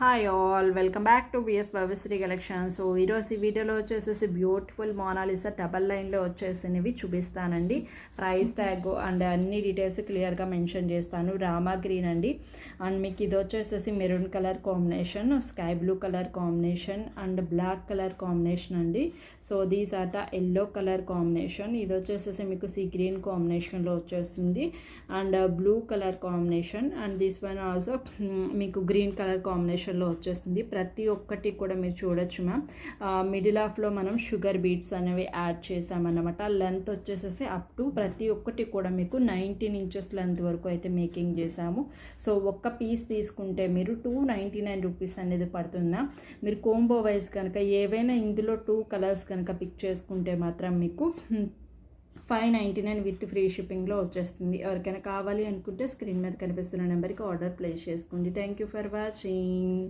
Hi all, welcome back to BS Bhavyashri collection. So ఈరోజు ఈ వీడియోలో వచ్చేసేసి బ్యూటిఫుల్ మోనాలిసా డబల్ లైన్లో వచ్చేసినవి చూపిస్తానండి. ప్రైస్ ట్యాగ్ అండ్ అన్ని డీటెయిల్స్ క్లియర్గా మెన్షన్ చేస్తాను. రామా గ్రీన్ అండి. అండ్ మీకు ఇది వచ్చేసేసి maroon colour combination, sky blue colour combination and black colour combination అండి. So these are the yellow colour combination. ఇది వచ్చేసేసి మీకు సీ గ్రీన్ కాంబినేషన్లో వచ్చేస్తుంది and blue colour combination and this one also మీకు గ్రీన్ కలర్ కాంబినేషన్లో వచ్చేస్తుంది. ప్రతి ఒక్కటి కూడా మీరు చూడొచ్చు మ్యామ్. మిడిల్ ఆఫ్లో మనం షుగర్ బీట్స్ అనేవి యాడ్ చేసామన్నమాట. లెంత్ వచ్చేసేసి అప్ టు ప్రతి ఒక్కటి కూడా మీకు 19 ఇంచెస్ లెంత్ వరకు అయితే మేకింగ్ చేసాము. సో ఒక్క పీస్ తీసుకుంటే మీరు 299 రూపీస్ అనేది పడుతుందా. మీరు కోంబో వైజ్ కనుక ఏవైనా ఇందులో 2 కలర్స్ కనుక పిక్ చేసుకుంటే మాత్రం మీకు 599 విత్ ఫ్రీ షిప్పింగ్లో వచ్చేస్తుంది. ఎవరికైనా కావాలి అనుకుంటే స్క్రీన్ మీద కనిపిస్తున్న నెంబర్కి ఆర్డర్ ప్లేస్ చేసుకోండి. Thank you for watching.